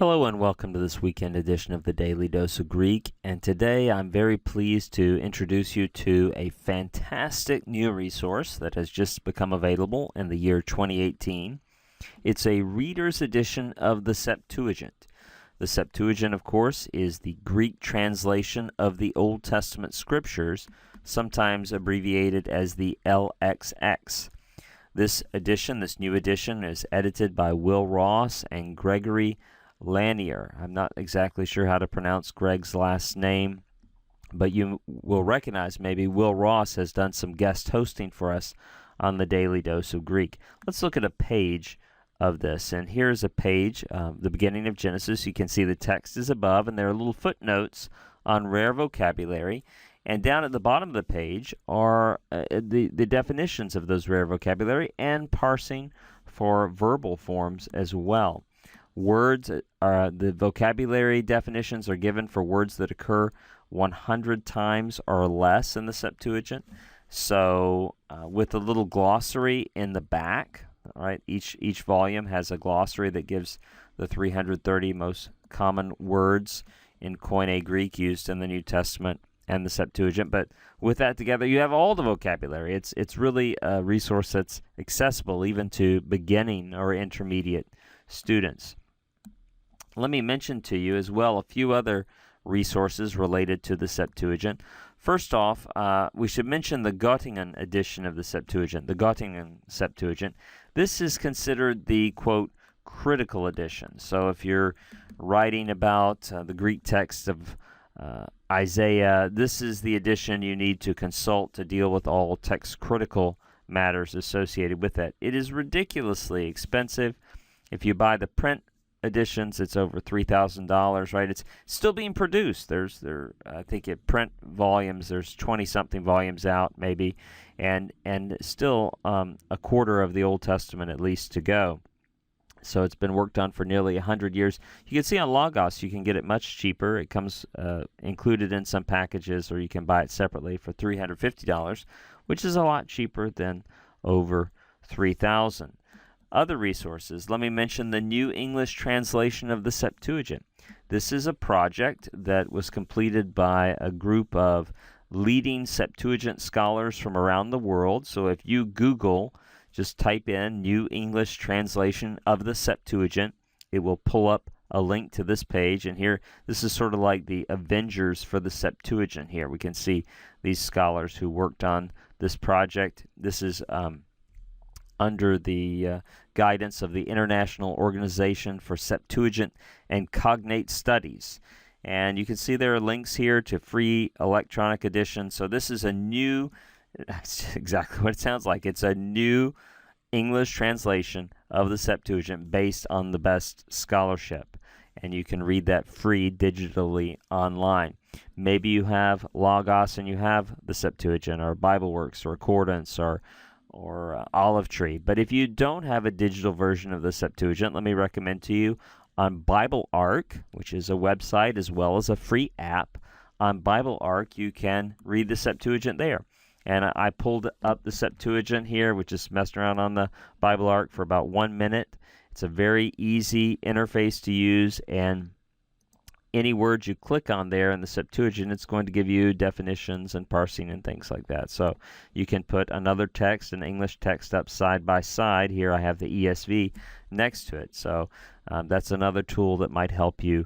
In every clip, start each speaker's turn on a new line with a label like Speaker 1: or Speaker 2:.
Speaker 1: Hello and welcome to this weekend edition of the Daily Dose of Greek. And today I'm very pleased to introduce you to a fantastic new resource that has just become available in the year 2018. It's a reader's edition of the Septuagint. The Septuagint, of course, is the Greek translation of the Old Testament scriptures, sometimes abbreviated as the LXX. This new edition, is edited by Will Ross and Gregory Lanier. I'm not exactly sure how to pronounce Greg's last name, but you will recognize maybe Will Ross has done some guest hosting for us on the Daily Dose of Greek. Let's look at a page of this, and here's a page, the beginning of Genesis. You can see the text is above, and there are little footnotes on rare vocabulary, and down at the bottom of the page are the definitions of those rare vocabulary and parsing for verbal forms as well. The vocabulary definitions are given for words that occur 100 times or less in the Septuagint. So with a little glossary in the back, all right, each volume has a glossary that gives the 330 most common words in Koine Greek used in the New Testament and the Septuagint. But with that together, you have all the vocabulary. It's really a resource that's accessible even to beginning or intermediate students. Let me mention to you as well a few other resources related to the Septuagint. First off, we should mention the Göttingen edition of the Septuagint, the Göttingen Septuagint. This is considered the, quote, critical edition. So if you're writing about the Greek text of Isaiah, this is the edition you need to consult to deal with all text critical matters associated with it. It is ridiculously expensive. If you buy the print editions, it's over $3,000, right? It's still being produced. I think at print volumes, there's 20-something volumes out, maybe, and still a quarter of the Old Testament at least to go. So it's been worked on for nearly 100 years. You can see on Logos, you can get it much cheaper. It comes included in some packages, or you can buy it separately for $350, which is a lot cheaper than over $3,000. Other resources, let me mention the New English translation of the Septuagint. This is a project that was completed by a group of leading Septuagint scholars from around the world. So if you Google, just type in New English translation of the Septuagint, it will pull up a link to this page. And here, this is sort of like the Avengers for the Septuagint here. We can see these scholars who worked on this project. This is under the guidance of the International Organization for Septuagint and Cognate Studies. And you can see there are links here to free electronic editions. So this is that's exactly what it sounds like. It's a new English translation of the Septuagint based on the best scholarship. And you can read that free digitally online. Maybe you have Logos and you have the Septuagint, or BibleWorks, or Accordance, or Olive Tree. But if you don't have a digital version of the Septuagint, let me recommend to you on BibleArk, which is a website as well as a free app. On BibleArk, you can read the Septuagint there. And I pulled up the Septuagint here, which is messed around on the BibleArk for about 1 minute. It's a very easy interface to use, and any words you click on there in the Septuagint, it's going to give you definitions and parsing and things like that. So you can put another text, an English text, up side by side. Here I have the ESV next to it. So that's another tool that might help you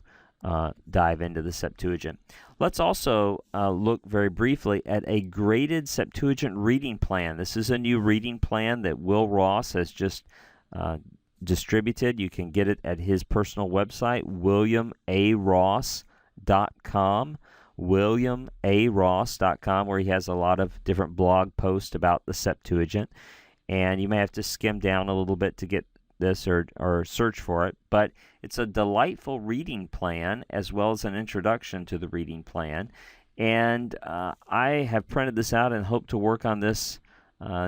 Speaker 1: dive into the Septuagint. Let's also look very briefly at a graded Septuagint reading plan. This is a new reading plan that Will Ross has just distributed. You can get it at his personal website, williamaross.com, williamaross.com, where he has a lot of different blog posts about the Septuagint. And you may have to skim down a little bit to get this or search for it, but it's a delightful reading plan as well as an introduction to the reading plan. And I have printed this out and hope to work on this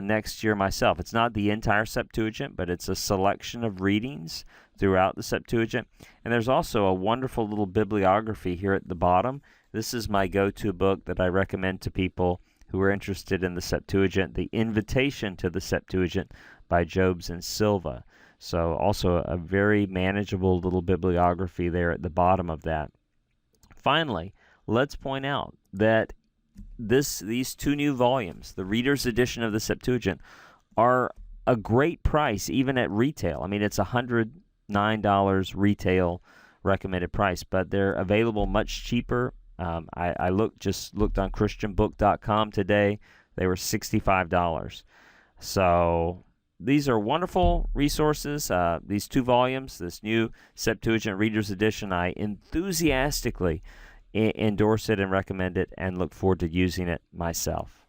Speaker 1: next year myself. It's not the entire Septuagint, but it's a selection of readings throughout the Septuagint. And there's also a wonderful little bibliography here at the bottom. This is my go-to book that I recommend to people who are interested in the Septuagint, The Invitation to the Septuagint by Jobes and Silva. So also a very manageable little bibliography there at the bottom of that. Finally, let's point out that these two new volumes, the Reader's Edition of the Septuagint, are a great price even at retail. I mean, it's $109 retail recommended price, but they're available much cheaper. I looked on christianbook.com today. They were $65. So these are wonderful resources. These two volumes, this new Septuagint Reader's Edition, I enthusiastically endorse it and recommend it and look forward to using it myself.